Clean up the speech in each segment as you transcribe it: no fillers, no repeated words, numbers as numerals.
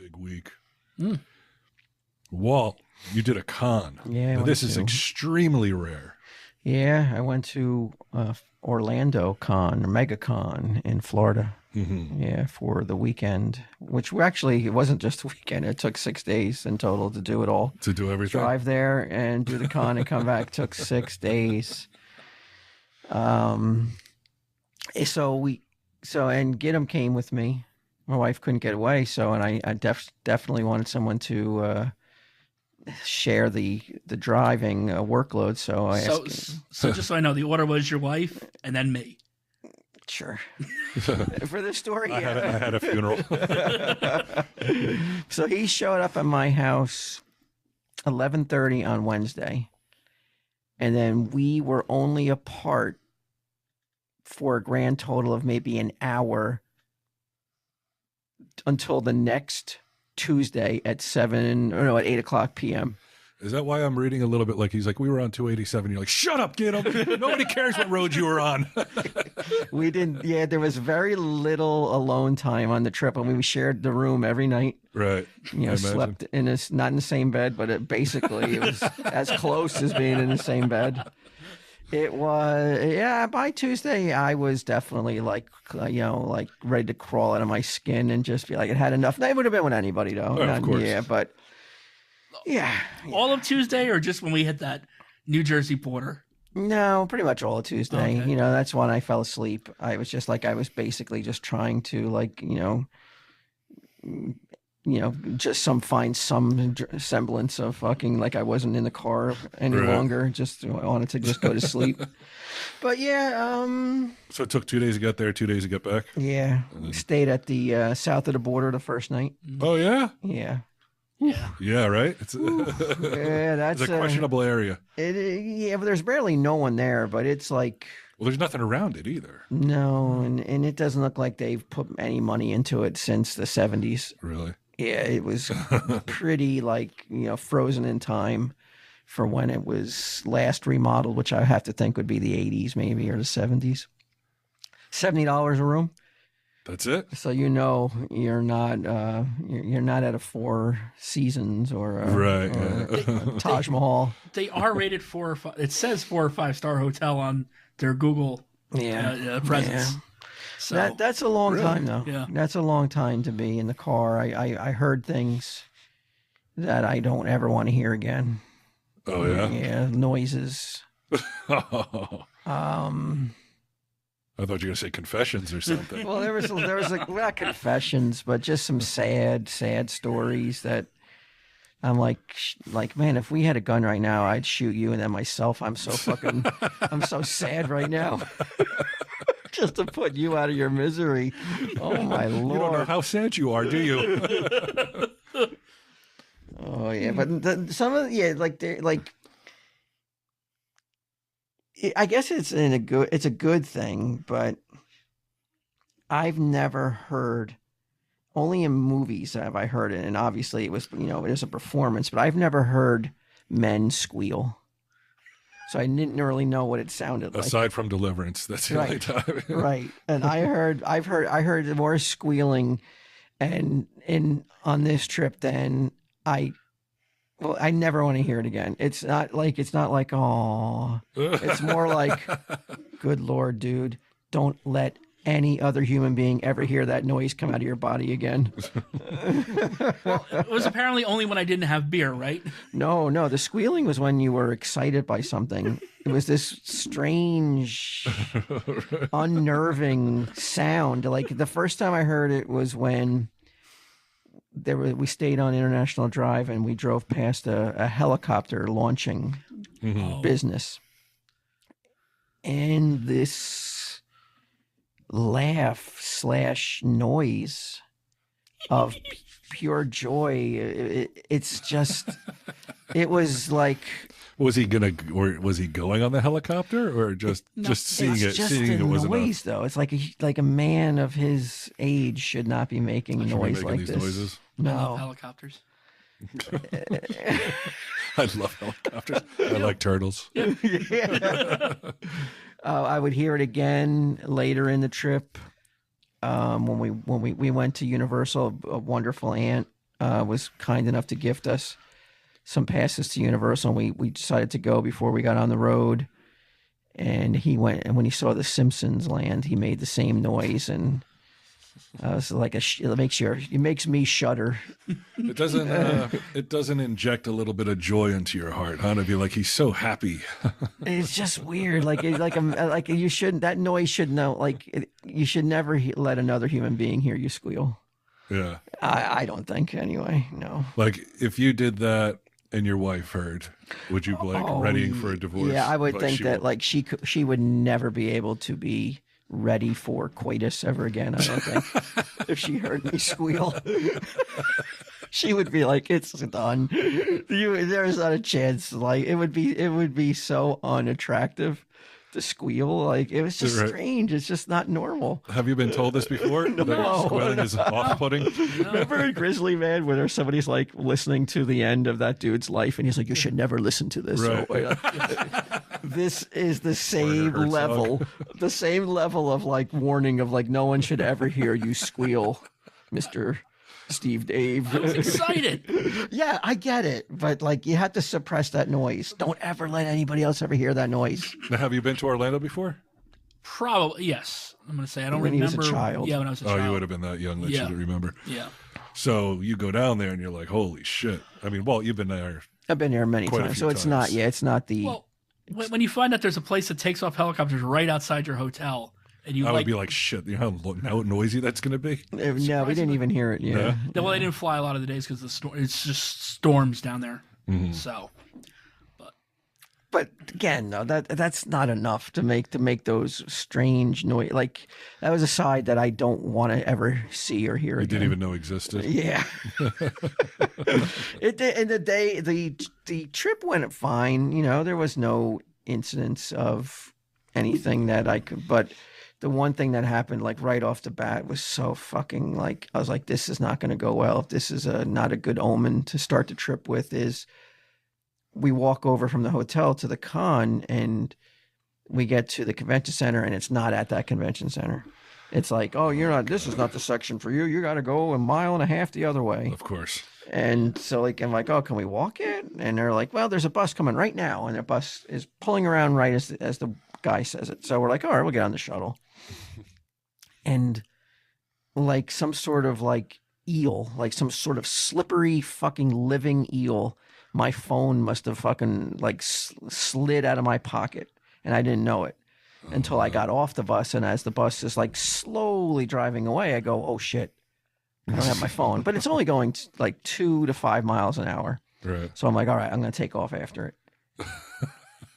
big week. Walt, you did a con. Yeah. Now, this is extremely rare. Yeah, I went to Orlando Con, or MegaCon in Florida. Yeah, for the weekend, which it wasn't just a weekend. It took 6 days in total to do it all. To do everything? Drive there and do the con and come back took 6 days. And Gitem came with me. My wife couldn't get away, and I definitely wanted someone to share the driving workload. So I asked. So just so I know, the order was your wife and then me. Sure. For this story, I had a funeral. So he showed up at my house 11:30 on Wednesday, and then we were only apart for a grand total of maybe an hour until the next Tuesday at 8 o'clock p.m. Is that why I'm reading a little bit like he's like, we were on 287? You're like, shut up, Gitem. Nobody cares what road you were on. We didn't. Yeah, there was very little alone time on the trip. I mean, we shared the room every night. Right. Slept not in the same bed, but it was as close as being in the same bed. It was, by Tuesday, I was definitely like ready to crawl out of my skin and just be like, it had enough. That would have been with anybody, though. Of course. Yeah, but yeah. All of Tuesday, or just when we hit that New Jersey border? No, pretty much all of Tuesday. Okay. That's when I fell asleep. I was basically just trying to just find some semblance of fucking like I wasn't in the car any longer. Just I wanted to just go to sleep. But yeah. So it took 2 days to get there, 2 days to get back? Yeah. Stayed at the south of the border the first night. Oh, yeah? Yeah. Yeah, right? It's that's a questionable area. But there's barely no one there, but it's like... Well, there's nothing around it either. No, and it doesn't look like they've put any money into it since the 70s. Really? Yeah, it was pretty frozen in time for when it was last remodeled, which I have to think would be the 80s maybe, or the 70s. $70 a room. That's it. So you're not at a Four Seasons or a Taj Mahal. They are rated 4 or 5. It says 4 or 5 star hotel on their Google presence. Yeah. So that's a long time though. Yeah. That's a long time to be in the car. I heard things that I don't ever want to hear again. Oh yeah. Yeah, noises. I thought you were going to say confessions or something. Well, there was not confessions, but just some sad stories that I'm like, man, if we had a gun right now, I'd shoot you and then myself. I'm so sad right now. Just to put you out of your misery. Oh my Lord. You don't know how sad you are, do you? Oh yeah, but some of I guess it's a good thing, but I've never heard, only in movies have I heard it, and obviously it was it is a performance, but I've never heard men squeal, so I didn't really know what it sounded like. Aside from Deliverance, that's the only time. Right, and I heard more squealing, and on this trip than I never want to hear it again. It's not like, oh, it's more like, good Lord, dude, don't let any other human being ever hear that noise come out of your body again. Well, it was apparently only when I didn't have beer, right? No, the squealing was when you were excited by something. It was this strange, unnerving sound. Like the first time I heard it was when we stayed on International Drive and we drove past a helicopter launching business. And this laugh / noise of pure joy. It's just, it was like... Was he going on the helicopter, or just seeing it? It's just seeing a it was noise, though. It's like a man of his age should not be making noise like these this. Noises. No. I love helicopters. I love helicopters. I like turtles. Yeah. I would hear it again later in the trip when we went to Universal. A wonderful aunt was kind enough to gift us some passes to Universal, and we decided to go before we got on the road. And he went, and when he saw the Simpsons land, he made the same noise, and it's like it makes me shudder. It doesn't inject a little bit of joy into your heart, huh? To be like, he's so happy. It's just weird. Like you shouldn't. That noise should know. Like you should never let another human being hear you squeal. Yeah, I don't think anyway. No. Like if you did that and your wife heard, would you be like readying for a divorce? Yeah, I would think that like she would never be able to be ready for coitus ever again. I don't think if she heard me squeal, she would be like, "It's done." There's not a chance. Like it would be so unattractive to squeal. Like it was just strange. It's just not normal. Have you been told this before? That squealing is off-putting. Remember in Grizzly Man where somebody's like listening to the end of that dude's life, and he's like, "You should never listen to this." Right. So, this is the same level, the same level of like warning of like no one should ever hear you squeal, Mr. Steve Dave. I was excited. Yeah, I get it, but like you have to suppress that noise. Don't ever let anybody else ever hear that noise. Now, have you been to Orlando before? Probably, yes. I'm going to say I don't When he remember. was a child. Yeah, when I was a child. Oh, you would have been that young that you didn't remember. Yeah. So you go down there and you're like, holy shit. I mean, Walt, you've been there. I've been there many Quite a times, few so it's not. times. Yeah, it's not the. Well, when you find out there's a place that takes off helicopters right outside your hotel, and you I like, would be like, shit, you know how noisy that's going to be? No, we didn't even hear it. Yeah. No? well, they didn't fly a lot of the days because it's just storms down there. Mm-hmm. So, But again, no, that's not enough to make those strange noise. Like that was a side that I don't want to ever see or hear You again. didn't even know existed. Yeah. It did, and the trip went fine. You know, there was no incidents of anything that I could. But the one thing that happened, like right off the bat, was so fucking like I was like, this is not going to go well. If this is not a good omen to start the trip with, is we walk over from the hotel to the con and we get to the convention center and it's not at that convention center. It's like, oh, this is not the section for you. You got to go 1.5 miles the other way. Of course. And so like, I'm like, oh, can we walk it? And they're like, well, there's a bus coming right now. And the bus is pulling around right as the guy says it. So we're like, all right, we'll get on the shuttle. And like some sort of like eel, like some sort of slippery fucking living eel, my phone must have fucking like slid out of my pocket and I didn't know it until I got off the bus. And as the bus is like slowly driving away, I go, oh shit, I don't have my phone. But it's only going like 2 to 5 miles an hour. Right. So I'm like, all right, I'm going to take off after it.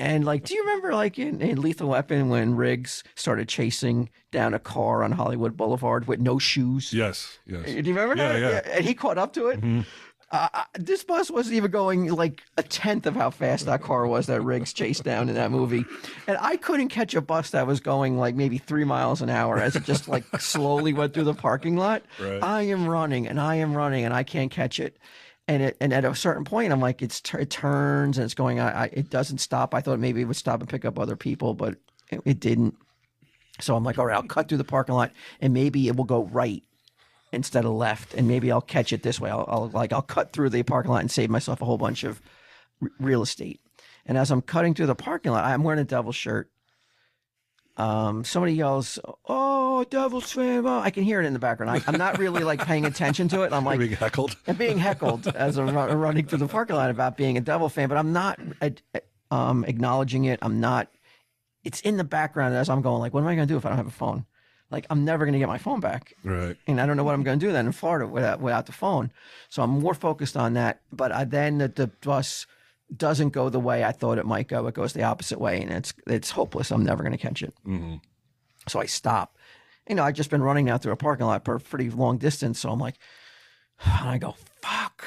And like, do you remember like in Lethal Weapon when Riggs started chasing down a car on Hollywood Boulevard with no shoes? Yes. Yes. Do you remember that? Yeah. And he caught up to it. Mm-hmm. This bus wasn't even going like 1/10 of how fast that car was that Riggs chased down in that movie. And I couldn't catch a bus that was going like maybe 3 miles an hour as it just like slowly went through the parking lot. Right. I am running and I can't catch it. And at a certain point, I'm like, it turns and it's going, it doesn't stop. I thought maybe it would stop and pick up other people, but it didn't. So I'm like, all right, I'll cut through the parking lot and maybe it will go right instead of left, and maybe I'll catch it this way. I'll cut through the parking lot and save myself a whole bunch of real estate. And as I'm cutting through the parking lot, I'm wearing a Devil shirt. Somebody yells, "Oh, Devils fan!" Oh, I can hear it in the background. I'm not really like paying attention to it. I'm like being heckled. I'm being heckled as I'm running through the parking lot about being a Devil fan, but I'm not acknowledging it. I'm not. It's in the background as I'm going. Like, what am I going to do if I don't have a phone? Like, I'm never going to get my phone back. Right. And I don't know what I'm going to do then in Florida without the phone. So I'm more focused on that. But then the bus doesn't go the way I thought it might go. It goes the opposite way, and it's hopeless. I'm never going to catch it. Mm-hmm. So I stop. I've just been running now through a parking lot for a pretty long distance. So I'm like, and I go, fuck.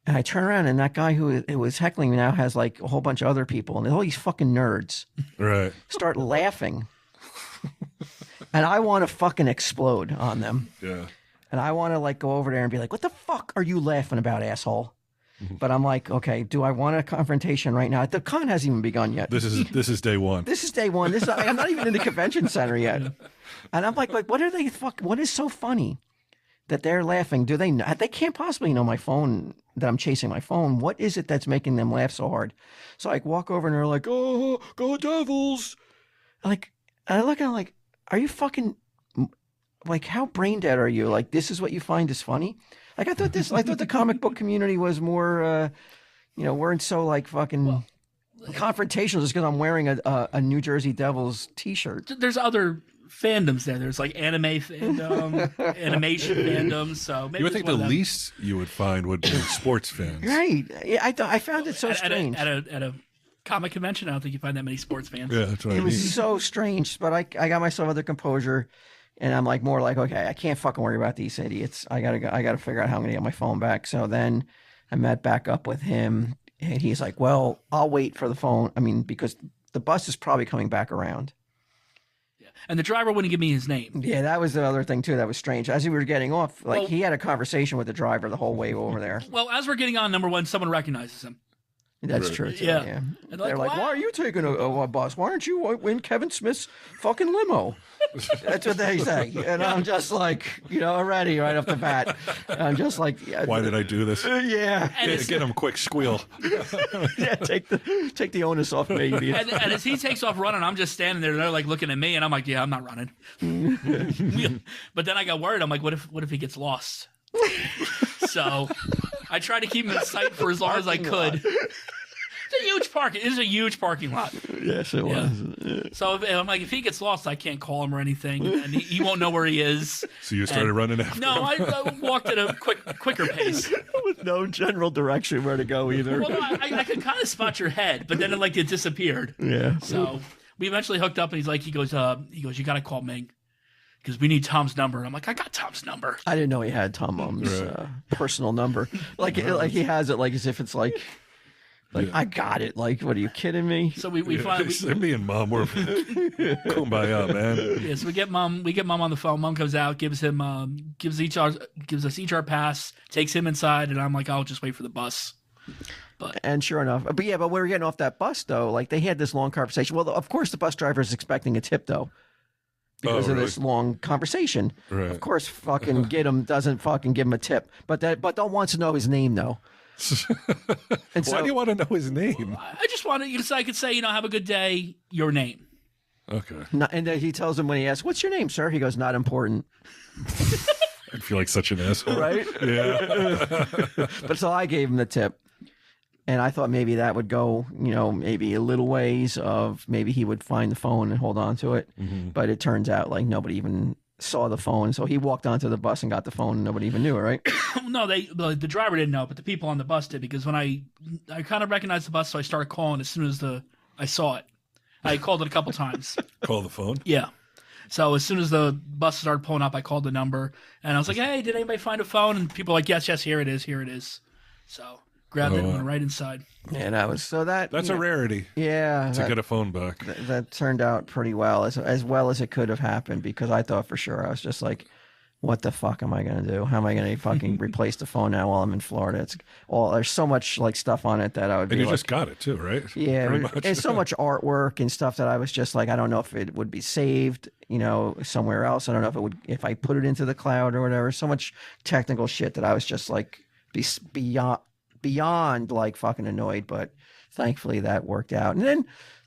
And I turn around, and that guy who was heckling me now has like a whole bunch of other people, and all these fucking nerds Right. start laughing. And I want to fucking explode on them. Yeah. And I want to like go over there and be like, what the fuck are you laughing about, asshole? But I'm like, okay, do I want a confrontation right now? The con hasn't even begun yet. This is day one. This is day one. I'm not even in the convention center yet. And I'm like, what are they what is so funny? that they're laughing. Do they know? They can't possibly know my phone, that I'm chasing my phone. What is it that's making them laugh so hard? So I walk over and they're like, "Oh, go Devils!" Like, I look at them like, "Are you fucking like, how brain dead are you? Like, this is what you find is funny?" Like, I thought the comic book community was more, weren't so like fucking confrontational just because I'm wearing a New Jersey Devils t-shirt. There's other fandoms there. There's like anime fandom, animation fandoms. So maybe you would think the least you would find would be sports fans, right? Yeah, I found it so strange. At a comic convention, I don't think you find that many sports fans. Yeah, that's what I mean. It was so strange, but I got myself other composure, and I'm like more like, okay, I can't fucking worry about these idiots. I gotta figure out how I'm gonna get my phone back. So then I met back up with him, and he's like, "Well, I'll wait for the phone. I mean, because the bus is probably coming back around." And the driver wouldn't give me his name. Yeah, that was the other thing too. That was strange. As we were getting off, he had a conversation with the driver the whole way over there. Well, as we're getting on, number one, someone recognizes him. That's true too. Yeah. Yeah. And They're like, "Why are you taking a bus? Why aren't you in Kevin Smith's fucking limo?" That's what they say. And I'm just like, already right off the bat. I'm just like, why did I do this? Yeah. Get him a quick squeal. Yeah, take the onus off me. And as he takes off running, I'm just standing there. They're like looking at me, and I'm like, yeah, I'm not running. But then I got worried. I'm like, what if he gets lost? So I tried to keep him in sight for as long as I could. It's a huge parking. It is a huge parking lot. Yes, it was. Yeah. So I'm like, if he gets lost, I can't call him or anything, and he won't know where he is. So you started running after No, him? I walked at a quicker pace with no general direction where to go either. Well, no, I could kind of spot your head, but then it disappeared. Yeah. So we eventually hooked up, and he goes, you got to call Ming because we need Tom's number. And I'm like, I got Tom's number. I didn't know he had Tom Mum's personal number. Like he has it like as if it's like I got it. Like, what are you kidding me? So we finally me and Mom were kumbaya, man. Yeah, so we get Mom on the phone. Mom comes out, gives us each our pass, takes him inside, and I'm like, I'll just wait for the bus. And sure enough, but we were getting off that bus though. Like they had this long conversation. Well, of course, the bus driver is expecting a tip though. Because of this long conversation. Right. Of course, fucking Gitem doesn't fucking give him a tip. But don't wants to know his name, though. Why do you want to know his name? I just wanted you to say, I could say, have a good day, your name. Okay. And then he tells him when he asks, "What's your name, sir?" He goes, "Not important." I'd feel like such an asshole. Right? Yeah. But so I gave him the tip. And I thought maybe that would go, maybe a little ways of maybe he would find the phone and hold on to it. Mm-hmm. But it turns out like nobody even saw the phone. So he walked onto the bus and got the phone and nobody even knew it, right? No, the driver didn't know, but the people on the bus did because when I kind of recognized the bus, so I started calling as soon as I saw it. I called it a couple times. Call the phone? Yeah. So as soon as the bus started pulling up, I called the number and I was like, "Hey, did anybody find a phone?" And people were like, yes, here it is. So grabbed it and went right inside. Yeah, that was that's a rarity. Yeah, to get a phone back. That turned out pretty well, as well as it could have happened. Because I thought for sure I was just like, "What the fuck am I gonna do? How am I gonna fucking replace the phone now while I'm in Florida?" There's so much like stuff on it that I would. And you just got it too, right? Yeah, and so much artwork and stuff that I was just like, I don't know if it would be saved, somewhere else. I don't know if I put it into the cloud or whatever. So much technical shit that I was just like beyond like fucking annoyed, but thankfully that worked out. And then,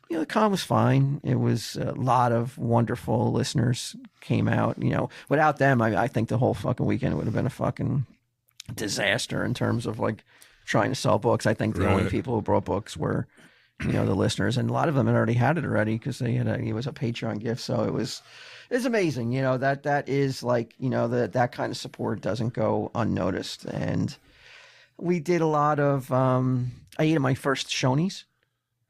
the con was fine. It was a lot of wonderful listeners came out. Without them, I think the whole fucking weekend would have been a fucking disaster in terms of like trying to sell books. I think the only people who brought books were, the listeners, and a lot of them had already had it already because it was a Patreon gift. So it's amazing. That is like, that kind of support doesn't go unnoticed. And we did a lot of, I ate my first Shoney's.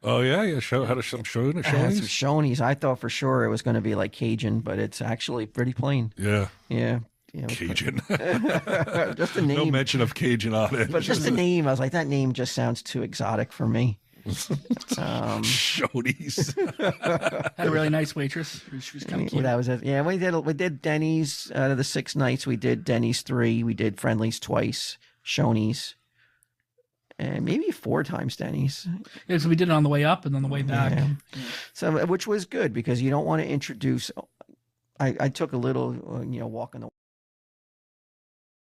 Oh, yeah? How to some Shoney's? Some Shoney's. I thought for sure it was going to be like Cajun, but it's actually pretty plain. Yeah. Yeah. Cajun. Just the name. No mention of Cajun on it. But just the name, I was like, that name just sounds too exotic for me. Shoney's. Had a really nice waitress. She was kind of cute. That was it. Yeah, we did Denny's out of the 6 nights. We did Denny's 3. We did Friendly's twice. Shoney's. And maybe 4 times Denny's. Yeah, so we did it on the way up and on the way back. Yeah. So, which was good because you don't want to introduce. I took a little, walk on the